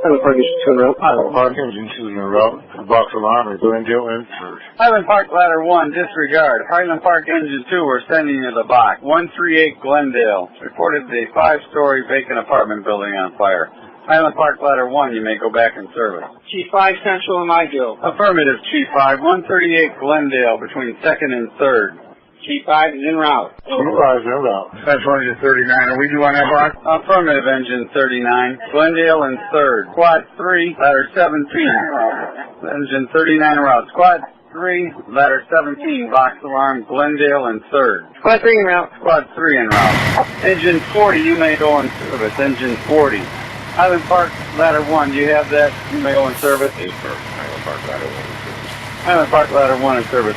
Highland Park engine 2 en route. Highland Park engine 2 en route. Box alarm is Glendale and third. Highland Park ladder 1, disregard. Highland Park engine 2, we're sending you the box. 138 Glendale. Reported a 5-story vacant apartment building on fire. Highland Park ladder 1, you may go back in service. Chief 5 Central and Ideal. Affirmative, Chief 5, 138 Glendale between 2nd and 3rd. Chief 5 is en route. Chief 5 is en route. Central engine 39, are we doing that box? Affirmative, engine 39, Glendale and 3rd. Squad 3, ladder 17. Engine 39 en route. Squad 3, ladder 17, box alarm, Glendale and 3rd. Squad 3 en route. Squad 3 en route. Engine 40, you may go in service. Engine 40. Highland Park ladder 1, do you have that? You may go in service. Highland Park ladder 1 in service. Highland Park ladder 1 in service.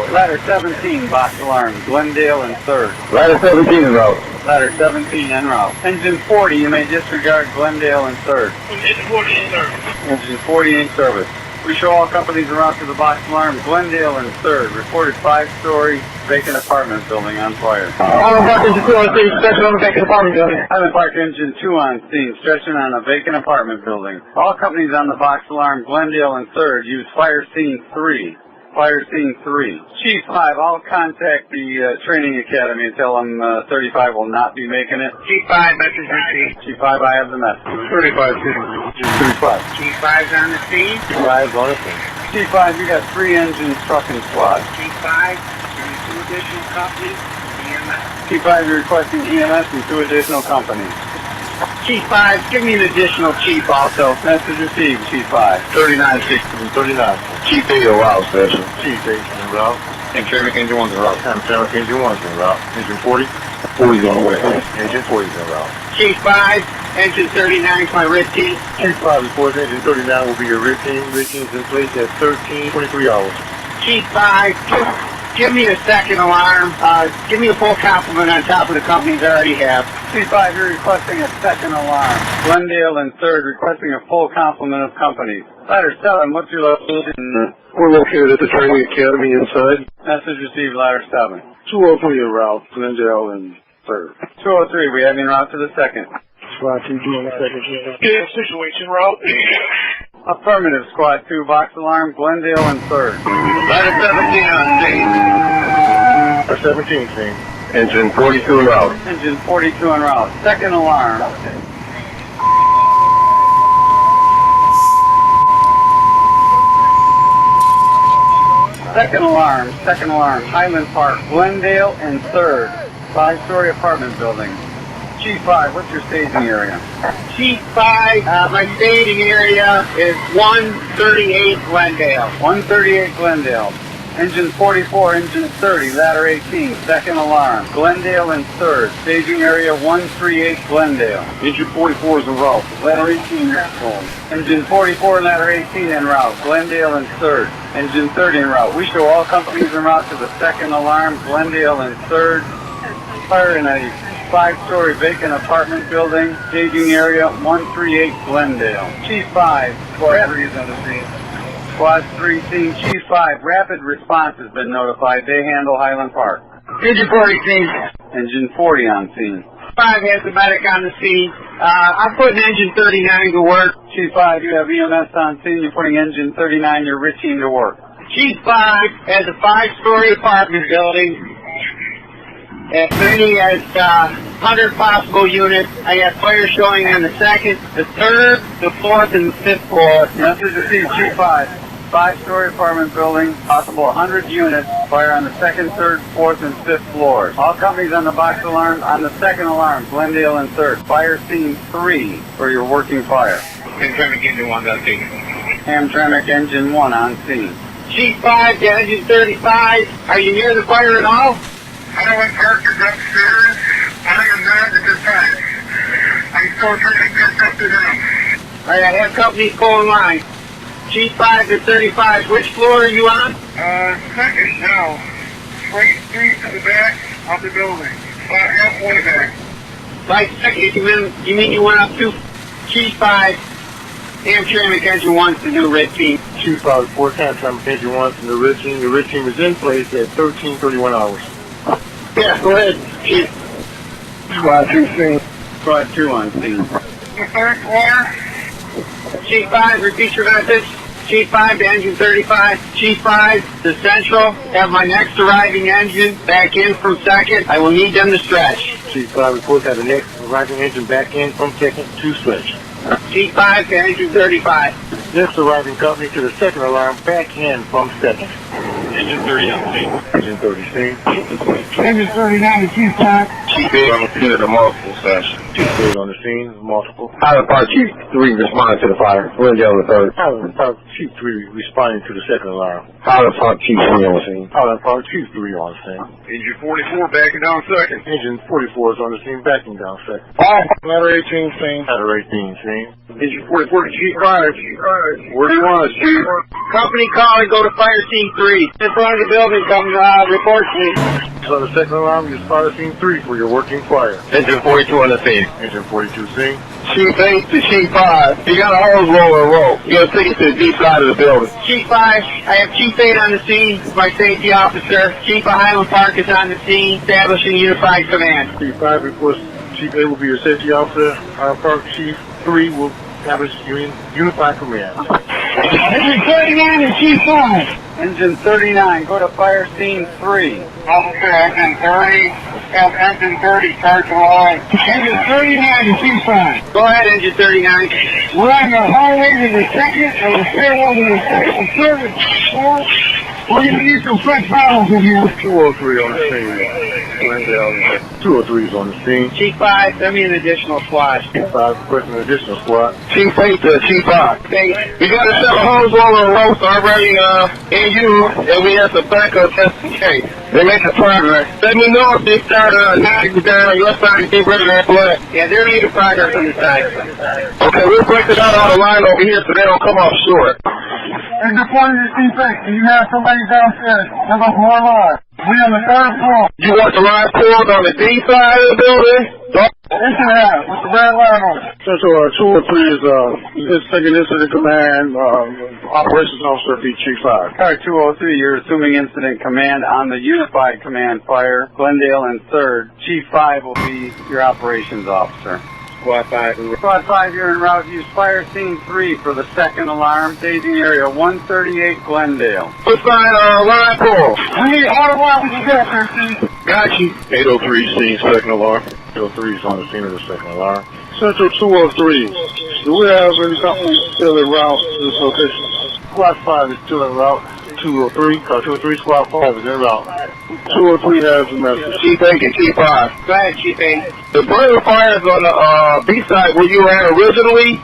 Ladder 17, box alarm, Glendale and 3rd. Ladder 17 en route. Ladder 17 en route. Engine 40, you may disregard Glendale and 3rd. Engine 40 in service. Engine 40 in service. We show all companies en route to the box alarm, Glendale and 3rd. Reported 5-story vacant apartment building on fire. Highland Park engine 2 on scene, stretching on the vacant apartment building. Highland Park engine 2 on scene, stretching on a vacant apartment building. All companies on the box alarm, Glendale and 3rd, use fire scene 3. Fire scene 3. Chief 5, I'll contact the training academy and tell them 35 will not be making it. Chief 5, message received. Chief 5, I have the message. 35, 35. Chief 5's on the scene. Chief 5 on the scene. Chief 5, you got 3 engines, truck, and squad. Chief 5, and 2 additional companies, EMS. Chief 5, you're requesting EMS and 2 additional companies. Chief 5, give me an additional chief also. Message received, Chief 5. 39, 39. Chief 8 en route, Special. Chief 8 en route. And Traffic Engine 1's en route. Traffic Engine 1's en route. Engine 40? 40's on the way. Engine 40's en route. Chief 5, engine 39 is my RIT team. Chief 5 reports engine 39 will be your RIT team. RIT team's in place at 13:23 hours. Chief 5, give me a second alarm. Give me a full complement on top of the companies I already have. Chief 5, you're requesting a second alarm. Glendale and 3rd requesting a full complement of companies. Ladder 7, what's your location? We're located at the training academy inside. Message received, ladder 7. 203 en route, Glendale and 3rd. 203, we have en route to the 2nd. Squad 2 doing the second. Yeah, situation route. Affirmative, Squad 2, box alarm, Glendale and 3rd. Ladder 17 on scene. Ladder 17 scene. Engine 42 en route. Engine 42 en route. Second alarm. Second alarm, Highland Park, Glendale and 3rd, 5-story apartment building. Chief 5, what's your staging area? Chief 5, my staging area is 138 Glendale. 138 Glendale. Engine 44, engine 30, ladder 18, second alarm, Glendale and 3rd, staging area 138 Glendale. Engine 44 is en route. Ladder 18 Engine 44, ladder 18 en route, Glendale and 3rd. Engine 30 en route. We show all companies en route to the second alarm, Glendale and 3rd. Fire in a 5-story vacant apartment building, staging area 138 Glendale. Chief 5, Squad 3 is on the scene. Squad 3 scene, Chief 5, rapid response has been notified. They handle Highland Park. Engine 40 scene. Engine 40 on scene. 5 has the medic on the scene. I'm putting engine 39 to work. Chief 5, you have EMS on scene. You're putting engine 39, your RIT team to work. Chief 5 has a 5-story apartment building. As many as 100 possible units. I have fire showing on the 2nd, the 3rd, the 4th, and the 5th floor. Message received, Chief 5. 5-story apartment building, possible 100 units, fire on the 2nd, 3rd, 4th, and 5th floors. All companies on the box alarm, on the second alarm, Glendale and 3rd. Fire scene 3 for your working fire. Hamtramck engine 1 on scene. Hamtramck engine 1 on scene. Chief 5 to engine 35. Are you near the fire at all? Highland Park is upstairs. I am not at this time. I'm still trying to get up to them. All right, I have companies pulling line. Chief 5 to 35. Which floor are you on? Second now. Straight through to the back of the building. About halfway back. By second, you mean you went up to Chief 5, Hamtramck engine 1's the new red team. Chief 5, 4 times Hamtramck engine 1's and the red team. The red team is in place at 13:31 hours. Yeah, go ahead, Chief. Squad 2 scene. Squad 2 on scene. The 3rd floor. Chief 5, repeat your message. Chief 5 to engine 35. Chief 5 to Central. Have my next arriving engine back in from second. I will need them to stretch. Chief 5 reports have the next arriving engine back in from second to stretch. Chief 5 to engine 35. Next arriving company to the second alarm back in from second. Engine 30 on the scene. Engine 30 scene. Engine 39 to Chief 5. Chief 8 on the scene at the multiple session. Chief 8 on the scene, multiple. Highland Park Chief 3 responding to the fire. Glendale on the third. Highland Park Chief 3 responding to the second alarm. Highland Park Chief 3 on the scene. Highland Park Chief 3 on the scene. Engine 44 backing down second. Engine 44 is on the scene, backing down second. Ladder 18 scene. Ladder 18 scene. Engine 44 to Chief 5. Where do you want us, Chief? Company call and go to fire scene 3. In front of the building, come report to me. So the second alarm is fire scene 3 for your working fire. Engine 42 on the scene. Engine 42 scene. Chief 8 to Chief 5. You got a hose roller roll. You gotta take it to the deep side of the building. Chief 5, I have Chief 8 on the scene, my safety officer. Chief of Highland Park is on the scene, establishing unified command. Chief 5 reports Chief 8 will be your safety officer. Highland Park Chief 3 will establish unified command. Engine 39 and Chief 5. Engine 39, go to fire scene 3. Officer, engine 30, have engine 30, start to line. Engine 39 and Chief 5. Go ahead, engine 39. We're on the hallway to the second, and the stairwell to the second and third and fourth. We're going to need some fresh bottles in here. 203 on the scene. Glendale. 203 is on the scene. Chief 5, send me an additional squad. Chief 5 requesting an additional squad. Chief 8 to Chief 5. Thanks. We got a set of hose roller ropes already in use, and we have some backup just in case. They're making progress. Let me know if they start knocking down on your side and get rid of that blood. Yeah, they're making progress on the side. Okay, we'll break it out on the line over here so they don't come off short. And the point is, Chief 8, you have somebody downstairs. There's a more line. We on the third floor. You want the line pulled on the D side of the building? Yes, you have. With the red line on it. Central 203 is taking incident command, operations officer be Chief 5. Car 203, you're assuming incident command on the unified command fire, Glendale and 3rd. Chief 5 will be your operations officer. Squad 5. Squad 5, you're en route. Use fire scene 3 for the second alarm. Staging area 138 Glendale. What side line pull? We need all the line we can get there, Chief. Got you. 803 scene, second alarm. 203 is on the scene of the second alarm. Central 203. Do we have any something still en route to this location? Squad 5 is still en route. 203, car 203, squad 5 is en route. 203 has a message. Chief 8 and Chief 5. Go ahead, Chief 8. The burning fires on the B side where you were at originally,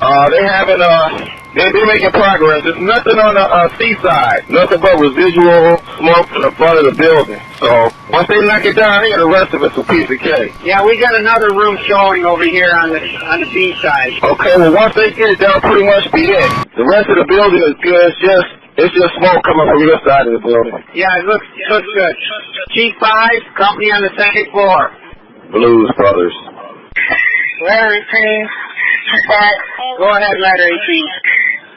they're making progress. There's nothing on the C side, nothing but residual smoke in the front of the building. So once they knock it down here, the rest of it's a piece of cake. Yeah, we got another room showing over here on the B side. Okay, well once they get it down, pretty much be it. The rest of the building is good. It's just smoke coming from your side of the building. Yeah, it looks good. Chief 5, company on the second floor. Blues Brothers. Ladder 18, Chief 5. Go ahead, ladder 18.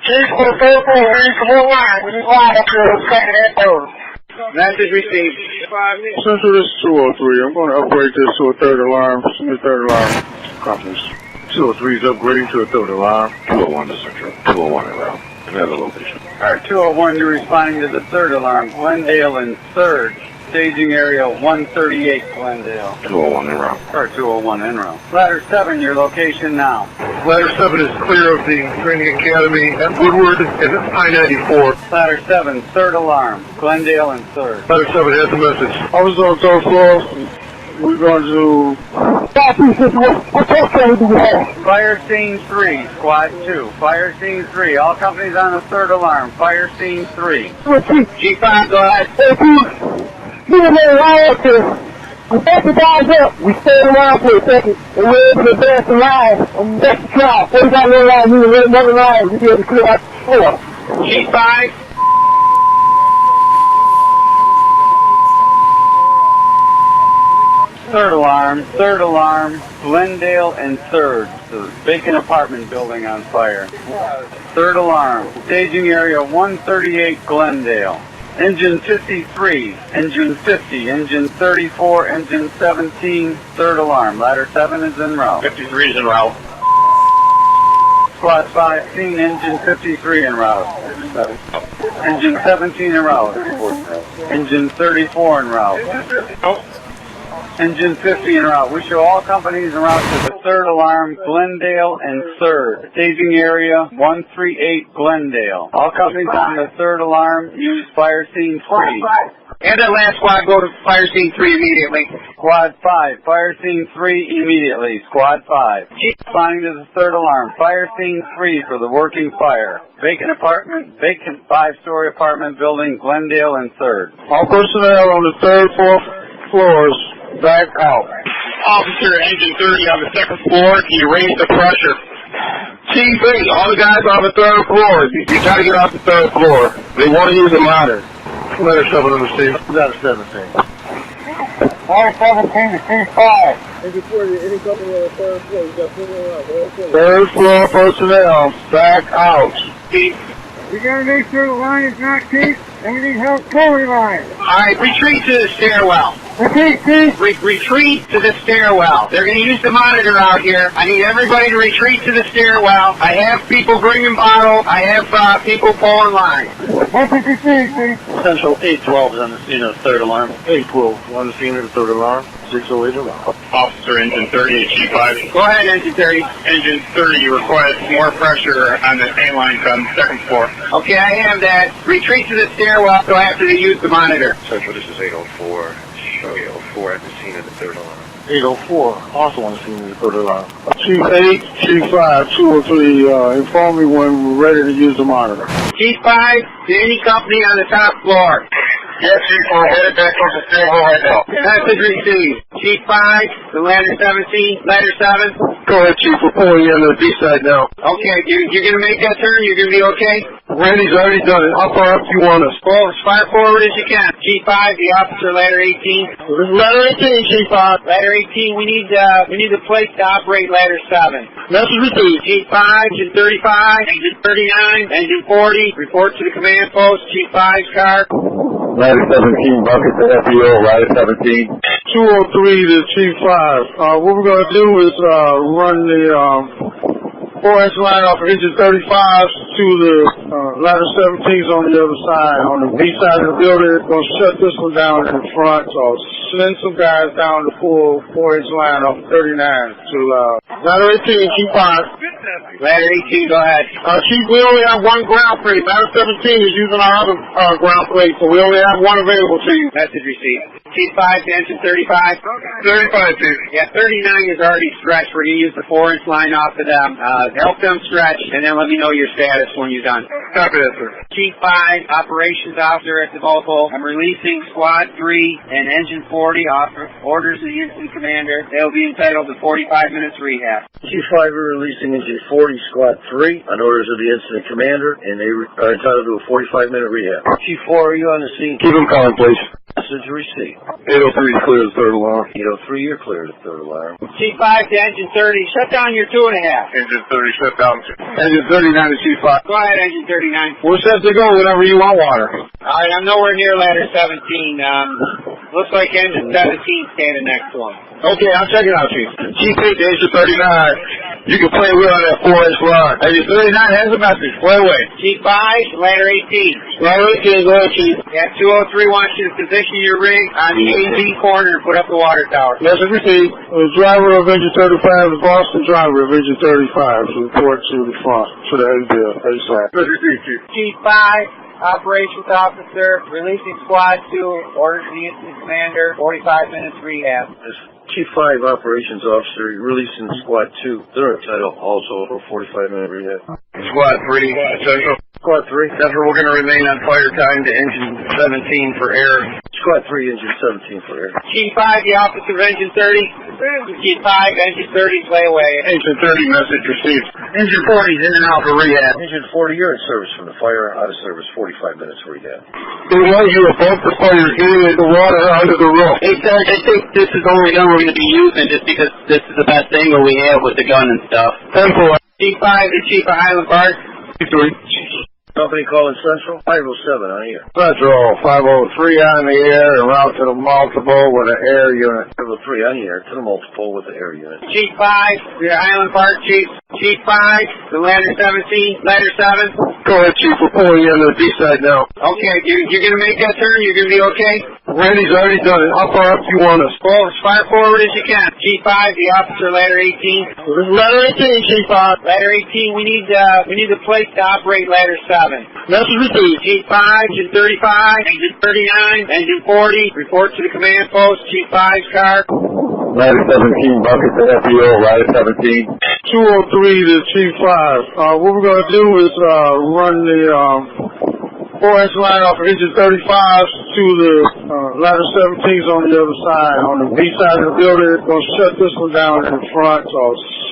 Chief for the third floor, here's the whole line. We need line up here to second and third. Message received. Central, this is 203. I'm going to upgrade this to a third alarm. Some third alarm companies. 203 is upgrading to a third alarm. 201 to Central. 201 in route. Another location. Alright, 201, you're responding to the third alarm, Glendale and 3rd. Staging area 138 Glendale. 201 in route. Car 201 en route. Ladder 7, your location now. Ladder 7 is clear of the training academy at Woodward and I-94. Ladder 7, third alarm, Glendale and 3rd. Ladder 7 has a message. I was on third floor. We're going to... Fire scene 3, squad 2. Fire scene 3, all companies on the third alarm. Fire scene 3. Chief 5, go ahead. We back the guys up. We stayed around for a second, and we're able to advance the line on the next trial. So we got another line, we were another line. We be able to clear out the floor. Chief 5. Third alarm, Glendale and 3rd. The vacant apartment building on fire. Third alarm, staging area 138 Glendale. Engine 53, engine 50, engine 34, engine 17, third alarm. Ladder 7 is en route. 53 is en route. Squad 5, seen engine 53 en route. Engine 17 en route. Engine 34 en route. Engine 50 en route. We show all companies en route to the 3rd alarm, Glendale and 3rd. Staging area 138 Glendale. All companies on the 3rd alarm use fire scene 3. And that last squad, go to fire scene 3 immediately. Squad 5, fire scene 3 immediately. Squad 5. Responding to the 3rd alarm, fire scene 3 for the working fire. Vacant 5-story apartment building, Glendale and 3rd. All personnel on the 3rd, 4th floors, back out. Officer, engine 30 on the 2nd floor, can you raise the pressure? Chief 8, all the guys on the 3rd floor, you gotta get off the 3rd floor. They want to use the monitor. Letter 7 understand. Letter 17. All 17 to C5. And before you, any company on the 3rd floor, you got people around. 3rd floor personnel, back out. Chief. We gotta make sure the line is not deep, and we need help pulling line. Alright, retreat to the stairwell. Repeat, please. Retreat to the stairwell. They're going to use the monitor out here. I need everybody to retreat to the stairwell. I have people bringing bottles. I have people pulling line. 153, please. Central 812 is on the scene of the 3rd alarm. 812 on the scene of the 3rd alarm. 608 alarm. Officer, engine 30 at Chief 5. Go ahead, engine 30. Engine 30 requires more pressure on the main line on the 2nd floor. Okay, I have that. Retreat to the stairwell so after they use the monitor. Central, this is 804. Show 804 at the scene of the 3rd alarm. 804, also on the scene of the 3rd alarm. Chief 8, Chief 5, 203, inform me when we're ready to use the monitor. Chief 5, to any company on the top floor. Yes, Chief, we're headed back towards the stairwell right now. Message received. Chief 5, the ladder 17, ladder 7. Go ahead, Chief, we're pulling you on the B-side now. Okay, you're going to make that turn? You're going to be okay? Randy's already done it. How far up do you want us? Well, as far forward as you can. Chief 5, the officer, ladder 18. This is ladder 18, Chief 5. Ladder 18, we need the place to operate ladder 7. Message received. Chief 5, engine 35, engine 39, engine 40. Report to the command post. Chief 5's car. Ladder 17, bucket to FBO, ladder 17. 203 to Chief 5. What we're going to do is run the 4-inch line off of engine 35 to the ladder 17's on the other side. On the B side of the building, we're going to shut this one down in front. So send some guys down the full 4-inch line off of 39 to ladder 18, Chief 5. Ladder 18, go ahead. Chief, we only have one ground plate. Ladder 17 is using our other ground plate, so we only have one available to you. Message received. Chief 5 to engine 35. 35, Chief. Yeah, 39 is already stretched. We're going to use the 4-inch line off of them. Help them stretch, and then let me know your status when you're done. Copy that, sir. Chief 5, operations officer at the vocal. I'm releasing squad 3 and engine 40 off orders of the incident commander. They'll be entitled to 45 minutes rehab. Chief 5, we're releasing engine 40, squad 3 on orders of the incident commander, and they are entitled to a 45-minute rehab. Chief 4, are you on the scene? Keep them calling, please. Message received. 803 is clear the 3rd alarm. 803, you're clear to 3rd alarm. Chief 5 to engine 30, shut down your 2.5. Engine 30 shut down. Engine 39 to Chief 5. Go ahead, engine 39. We're set to go whenever you want water. Alright, I'm nowhere near ladder 17. Looks like engine 17 standing next to him. Okay, I'll check it out, Chief. Chief 8 to engine 39. You can play wheel on that 4-inch line. Engine 39 has a message. Play away. Chief 5, ladder 18. Ladder 18, go ahead, Chief. Yeah, 203 wants you to position your rig on the AZ corner and put up the water tower. Message received. The driver of engine 35 is Boston driver of engine 35 to report to the front to the ASAP. Message received, Chief. Chief 5, operations officer, releasing squad 2, orders the incident commander, 45 minutes rehab. Chief 5, operations officer, releasing squad 2. They're entitled also for 45-minute rehab. Squad 3, Central. Squad 3. Central, we're going to remain on fire time to engine 17 for air. Squad 3, engine 17 for air. Chief 5, the officer of engine 30. Chief 5, engine 30, play away. Engine 30, message received. Engine 40 is in and out for rehab. Engine 40, you're in service from the fire, out of service, 45 minutes rehab. They want you above the fire, getting the water under the roof. Hey, Sarge, I think this is the only gun we're going to be using just because this is the best angle we have with the gun and stuff. 10-4. Chief 5 to Chief of Highland Park. Chief 3. Company calling Central, 507 on the air. Central, 503 on the air, en route to the multiple with an air unit. 503 on the air to the multiple with the air unit. Chief 5, we're Highland Park, Chief. Chief 5, the ladder 17, ladder 7. Go ahead, Chief, we're pulling you into the B-side now. Okay, you're going to make that turn? You're going to be okay? Randy's already done it. How far up do you want us? Well, as far forward as you can. Chief 5, the officer, ladder 18. This is ladder 18, Chief 5. Ladder 18, we need the place to operate ladder 7. Message received. Chief 5, engine 35, engine 39, engine 40. Report to the command post, Chief 5's car. Ladder 17, bucket to FBO, ladder 17. 203 to Chief 5. What we're going to do is run the 4-inch line off of engine 35 to the ladder 17s on the other side. On the B side of the building, it's going to shut this one down in front. So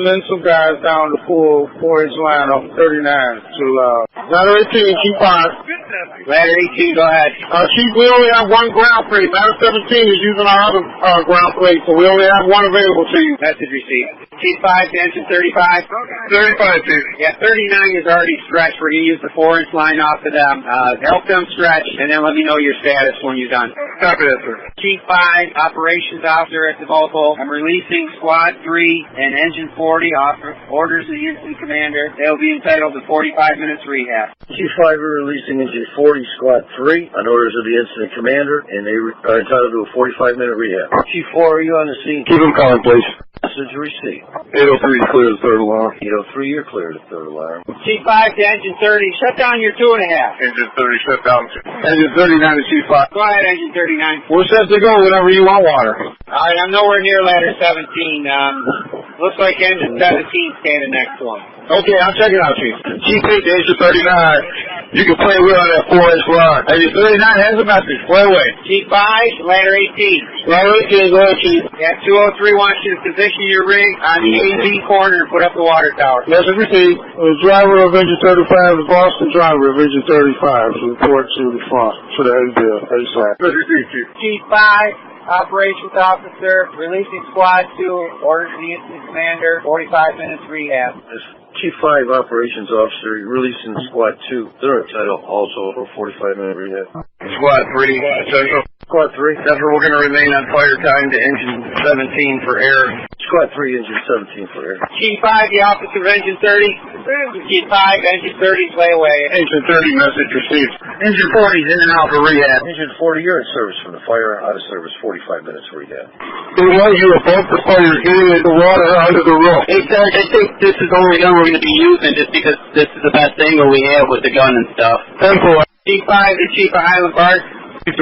send some guys down to pull 4-inch line off of 39 to ladder 18, Chief 5. Ladder 18, go ahead. Chief, we only have one ground plate. Ladder 17 is using our other ground plate, so we only have one available to you. Message received. Chief 5 to engine 35. 35, Chief. Yeah, 39 is already stretched. We're going to use the 4-inch line off of them. Help them stretch, and then let me know your status when you're done. Copy that, sir. Chief 5, operations officer at the multiple. I'm releasing squad 3 and engine 40 off orders of the incident commander. They'll be entitled to 45 minutes rehab. Chief 5, we're releasing engine 40, squad 3 on orders of the incident commander, and they are entitled to a 45-minute rehab. Chief 4, are you on the scene? Keep them calling, please. Message received. 803 is clear the third alarm. 803, you're clear to third alarm. Chief 5 to engine 30. Shut down your 2.5. Engine 30 shut down. Engine 39 to Chief 5. Go ahead, engine 39. We're set to go whenever you want water. All right, I'm nowhere near ladder 17. Looks like engine 17 standing next to him. Okay, I'll check it out, Chief. Chief 8 to engine 39. You can play with on that 4-inch line. Engine 39 has a message. Play away. Chief 5, ladder 18. Ladder 18, go ahead, Chief. Yeah, 203 wants you to position your rig on the AZ corner and put up the water tower. Message received. The driver of engine 35, the Boston driver of engine 35, report to the front for the ASAP. Message received, Chief. Chief 5, operations officer, releasing squad 2, orders the incident commander, 45 minutes rehab. Chief 5, operations officer, releasing squad 2. They're entitled also for 45-minute rehab. Squad 3, Central. Squad 3. Central, we're going to remain on fire time to engine 17 for air. Squad 3, engine 17 for air. Chief 5, the officer of engine 30. Chief 5, engine 30's lay away. Engine 30, message received. Engine 40's in and out for rehab. Engine 40, you're in service from the fire, out of service, 45 minutes rehab. They want you above the fire, getting the water under the roof. Hey, Sarge, I think this is the only gun we're going to be using just because this is the best angle we have with the gun and stuff. 10-4. Chief 5, the chief of Highland Park. 3.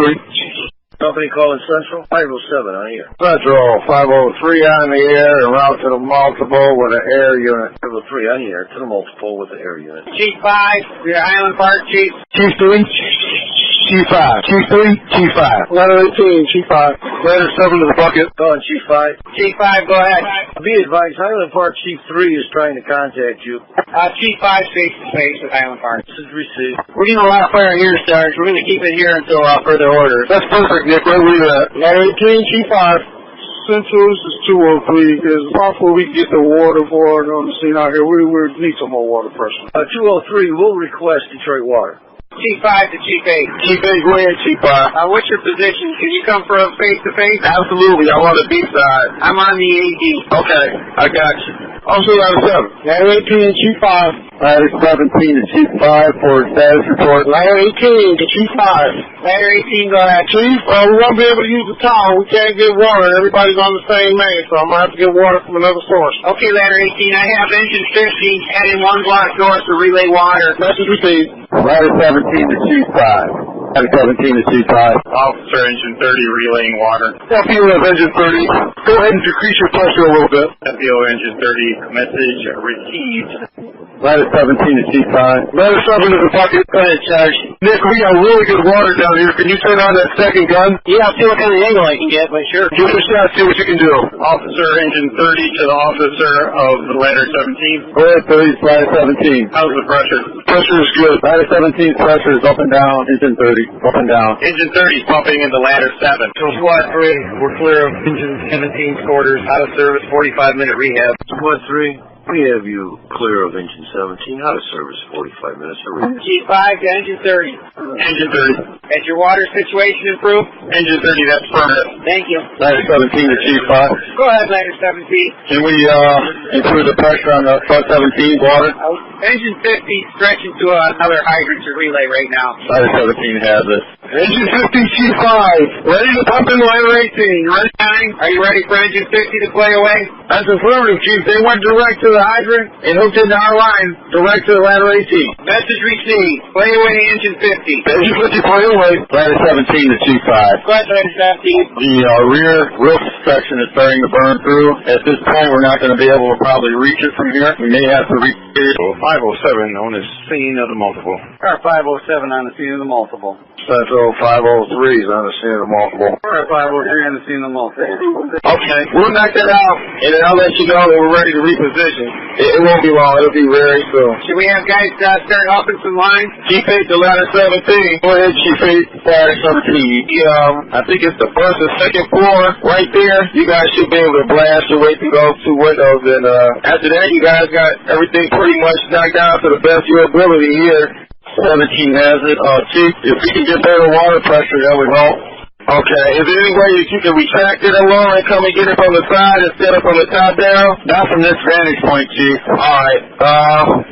Company calling Central, 507 on the air. Central, 503 on the air, en route to the multiple with an air unit. 503 on the air to the multiple with the air unit. Chief 5, we're Highland Park, Chief. Chief 3, Chief 5. Chief 3, Chief 5. Ladder 18, Chief 5. Ladder 7 to the bucket. Go on, Chief 5. Chief 5, go ahead. Be advised, Highland Park Chief 3 is trying to contact you. Chief 5, face-to-face with Highland Park. This is received. We're getting a lot of fire here, Sarge. We're going to keep it here until further orders. That's perfect, Nick. Where were you at? Ladder 18, Chief 5. Central, this is 203. It's possible we can get the water for it on the scene out here. We need some more water pressure. 203 will request Detroit water. Chief 5 to Chief 8. Chief 8, go ahead, Chief 5. What's your position? Can you come for a face-to-face? Absolutely. I'm on the B side. I'm on the AD. Okay, I got you. Also, ladder 7. Ladder 18, Chief 5. Ladder 17 to Chief 5 for status report. Ladder 18 to Chief 5. Ladder 18, go ahead. Chief, we won't be able to use the tower. We can't get water. Everybody's on the same main, so I'm going to have to get water from another source. Okay, Ladder 18, I have engine 50 heading one block north to relay water. Message received. Ladder 17 to Chief 5. Ladder 17 to Chief 5. Officer engine 30 relaying water. FBO of engine 30. Go ahead and decrease your pressure a little bit. FBO engine 30, message received. Ladder 17 to Chief 5. Ladder 7 to the bucket. Go ahead, Sarge. Nick, we got really good water down here. Can you turn on that second gun? Yeah, I'll see what kind of angle I can get, but sure. Give it a shot, see what you can do. Officer engine 30 to the officer of the ladder 17. Go ahead, please. Ladder 17. How's the pressure? Pressure is good. Ladder 17's pressure is up and down. Engine 30, up and down. Engine 30 is pumping into ladder 7. So squad 3, we're clear of engine 17's quarters, out of service, 45-minute rehab. Squad 3, We have you clear of engine 17, out of service 45 minutes. G5 to engine 30. Engine 30. Has your water situation improved? Engine 30, that's permanent. Thank you. Ladder 17 to G5. Go ahead, ladder 17. Can we improve the pressure on the front 17 water? Engine 50 stretching to another hydrant to relay right now. Ladder 17 has it. Engine 50, G5. Ready to pump in ladder 18. Ready, Nine? Are you ready for engine 50 to play away? That's affirmative, Chief. They went direct to the hydrant and hooked into our line, direct to the ladder 18. Message received. Play away engine 50. Engine 50, play away. Ladder 17 to G5. Go ahead, ladder 17. The rear roof section is starting to burn through. At this point, we're not going to be able to probably reach it from here. We may have to reach it. 507 on the scene of the multiple. Car 507 on the scene of the multiple. Central 503 is on the scene of the multiple. Car 503 on the scene of the multiple. Okay, we'll knock that out, and then I'll let you know that we're ready to reposition. It won't be long. It'll be very soon. Should we have guys start upping some lines? Chief 8 to ladder 17. Go ahead, Chief 8, ladder 17. I think it's the first and second floor right there. You guys should be able to blast your way through those two windows, and after that, you guys got everything pretty much knocked down to the best of your ability here. 17 has it. Chief, if we can get better water pressure, that would help. Okay, is there any way that you can retract it along and come and get it from the side instead of from the top down? Not from this vantage point, Chief. Alright,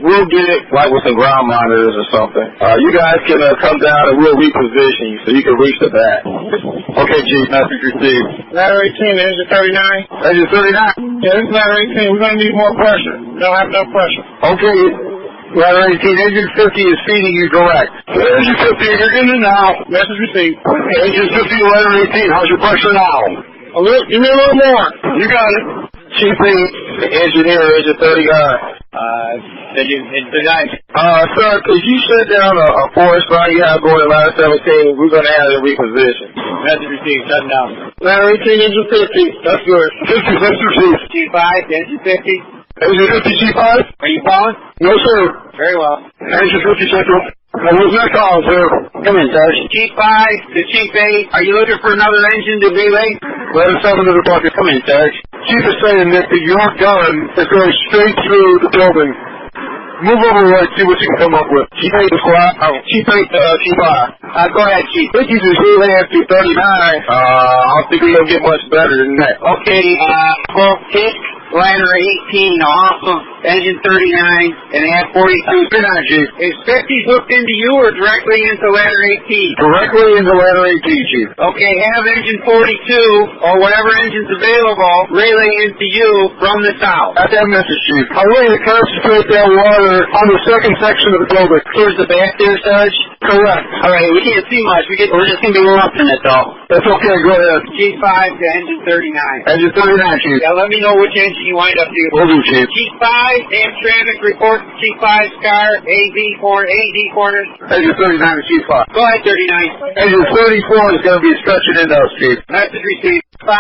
we'll get it like with some ground monitors or something. You guys can come down and we'll reposition you so you can reach the back. Okay, Chief, message received. Ladder 18, engine 39. Engine 39? Yeah, this is ladder 18. We're going to need more pressure. We don't have enough pressure. Okay. Ladder 18, engine 50 is feeding you direct. Engine 50, you're in it now. Message received. Engine 50, ladder 18, how's your pressure now? Give me a little more. You got it. Chief 8, engineer, engine 30 guy. Engine 39. Sir, could you shut down a forest fire you have going to ladder 17? We're going to have it repositioned. Message received. Shutting down. Ladder 18, engine 50. That's good. 50, that's received. G5 to engine 50. Engine 50, G5? Are you following? No, sir. Very well. Engine 50 Central. What's that call, sir? Come in, Sarge. G5 to Chief 8. Are you looking for another engine to relay? Ladder 7 to the bucket. Come in, Sarge. Chief is saying that your gun is going straight through the building. Move over and see what you can come up with. Chief 8 to squad. Chief 8 to Chief 5. Go ahead, Chief. If you just relay it to 39, I don't think we're going to get much better than that. Okay, well, pick ladder 18 off of engine 39 and add 42. Good night, Chief. Is 50 hooked into you or directly into ladder 18? Directly into ladder 18, Chief. Okay, have engine 42 or whatever engine's available relay into you from the south. Got that message, Chief. I'm ready to concentrate that water on the second section of the building. Towards the back there, Sarge? Correct. Alright, we can't see much. We're just going to be roughing it, though. That's okay, go ahead. G5 to engine 39. Engine 39, Chief. Now let me know which engine you wind up using. Will do, Chief. G5, Amtrak report G5's car, AD corners. Engine 39 to Chief 5. Go ahead, 39. Engine 34 is going to be stretching into us, Chief. Message received. 5,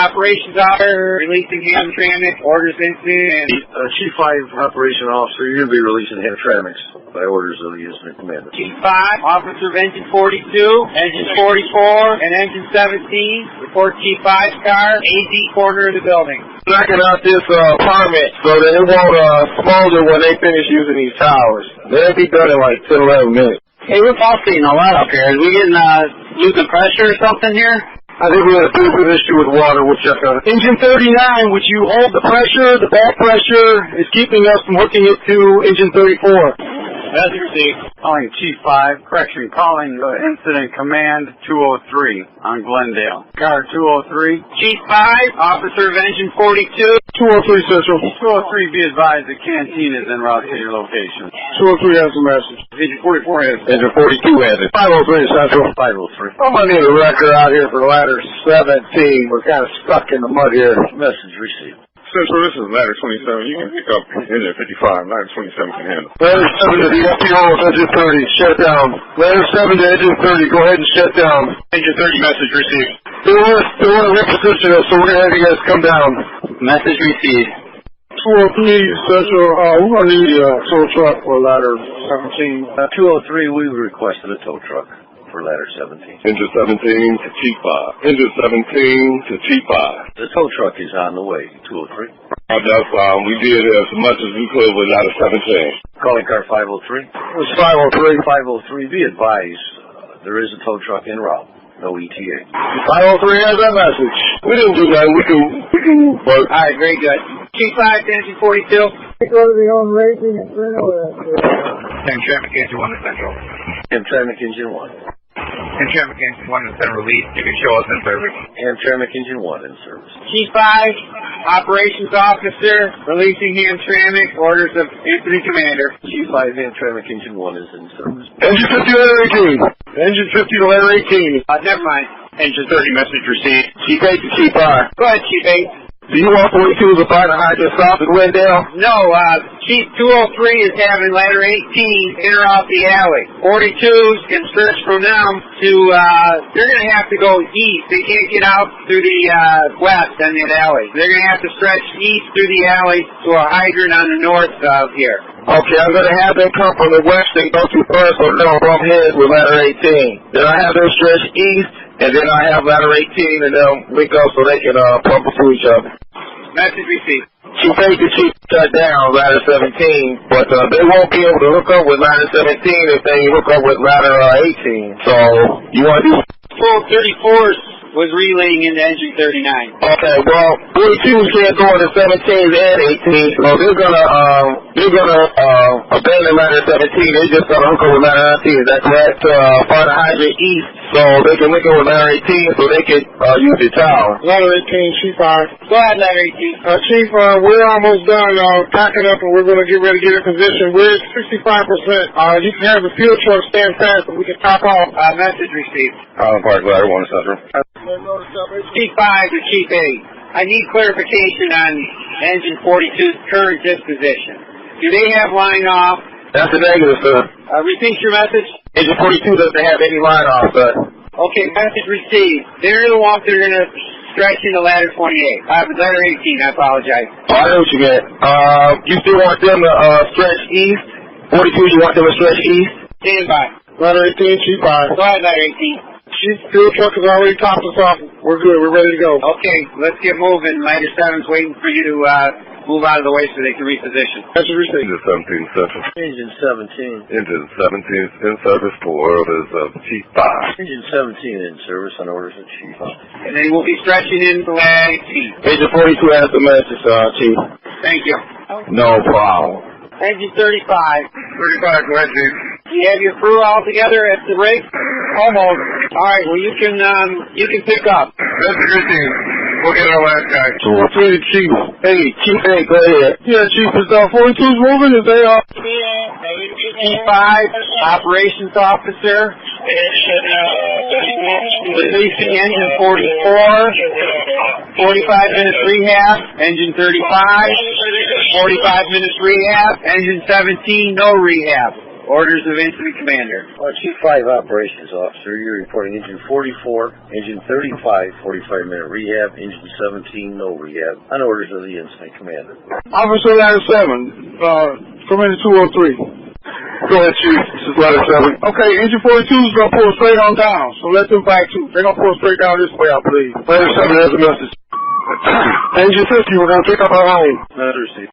operations officer, releasing Hamtramck, orders incident. Chief 5 operation officer, you're going to be releasing Hamtramcks by orders of the incident commander. G5, officer of engine 42, engine 44, and engine 17, report G5's car, AD corner of the building. Knocking out this apartment so that it won't smolder when they finish using these towers. They'll be done in like 10, 11 minutes. Hey, we're pulsating a lot up here. Are we getting losing pressure or something here? I think we have a bit of an issue with water. We'll check on it. Engine 39, would you hold the pressure? The back pressure is keeping us from hooking it to engine 34. Message received. Calling Chief 5, correction, calling Incident Command 203 on Glendale. Car 203. Chief 5, officer of engine 42. 203 Central. 203, be advised the canteen is en route to your location. 203 has a message. Engine 44 has it. Engine 42 has it. 503 Central. 503. I'm going to need a record out here for ladder 17. We're kind of stuck in the mud here. Message received. Central, this is ladder 27. You can pick up engine 55. Ladder 27 can handle. Ladder 7 to the FPO of engine 30. Shut down. Ladder 7 to engine 30. Go ahead and shut down. Engine 30 message received. They want to reposition us, so we're going to have you guys come down. Message received. 203 Central, we're going to need a tow truck for ladder 17. 203, we requested a tow truck for ladder 17. Engine 17 to T5. Engine 17 to T5. The tow truck is on the way, 203. We did as much as we could with out of 17. Calling car 503. It's 503. 503, be advised, there is a tow truck en route. No ETA. 503 has that message. We didn't do that. We can work. All right, very good. Chief 5 to engine 42. Go to the on racing and turn over. And traffic engine 1 to central. And traffic engine 1. And traffic engine 1 to central release. You can show us in service. And traffic engine 1 in service. Chief 5, operations officer, releasing Hamtramck, orders of incident commander. Chief 5 and traffic engine 1 is in service. Engine 50 to letter 18. Engine 50 to letter 18. Never mind. Engine 30 message received. Chief 8 to Chief 5. Go ahead, Chief 8. Do you want 42 to find a hydrant south of Glendale? No, Chief 203 is having ladder 18 enter off the alley. 42s can stretch from them to, they're going to have to go east. They can't get out through the west on that alley. They're going to have to stretch east through the alley to a hydrant on the north here. Okay, I'm going to have them come from the west and go to first, so they don't bump heads with ladder 18. Then I have them stretch east, and then I have ladder 18 and they'll link up so they can pump to each other. Message received. Chief 8 to Chief shut down ladder 17, but they won't be able to hook up with ladder 17 if they hook up with ladder 18. So, you want to do... Full 34s was relaying into engine 39. Okay, well, 42s can't go into 17s and 18, so they're gonna abandon ladder 17. They're just gonna hook up with ladder 19. Is that correct? Find a hydrant east, so they can link up with ladder 18, so they can use the tower. Ladder 18, Chief 5. Go ahead, ladder 18. Chief, we're almost done packing up, and we're going to get ready to get in position. We're at 65%. You can have the fuel truck stand fast, and we can top off. Message received. Highland Park, ladder 1 central. Chief 5 to Chief 8. I need clarification on engine 42's current disposition. Do they have line off? That's a negative, sir. Repeat your message. Engine 42 doesn't have any line off, sir. Okay, message received. They're the ones that are going to stretch into ladder 28. Ladder 18, I apologize. Oh, I know what you meant. You still want them to stretch east? 42, you want them to stretch east? Stand by. Ladder 18, Chief 5. Go ahead, ladder 18. Chief, fuel truck has already topped us off. We're good. We're ready to go. Okay, let's get moving. Ladder 7's waiting for you to move out of the way so they can reposition. That's your receipt. Engine 17 central. Engine 17. Engine 17 in service for orders of Chief 5. Engine 17 in service on orders of Chief 5. And they will be stretching into ladder 18. Engine 42 has the message, Chief. Thank you. No problem. Engine 35. 35, go ahead, Chief. Do you have your crew all together at the rig? Almost. All right, well, you can pick up. Message received. We'll get our last guy. 203 to Chief. Hey, Chief 8, go ahead. Yeah, Chief, is 42's moving? Is they Chief 5, operations officer. Releasing engine 44. 45 minutes rehab. Engine 35. 45 minutes rehab. Engine 17, no rehab. Orders of incident commander. Chief 5 operations officer, you're reporting engine 44, engine 35, 45-minute rehab, engine 17, no rehab, on orders of the incident commander. Officer ladder 7, come into 203. Go ahead, Chief. This is ladder 7. Okay, engine 42 is going to pull straight on down, so let them back too. They're going to pull straight down this way, I believe. Ladder 7 has a message. Engine 50, we're going to pick up our own. Message received.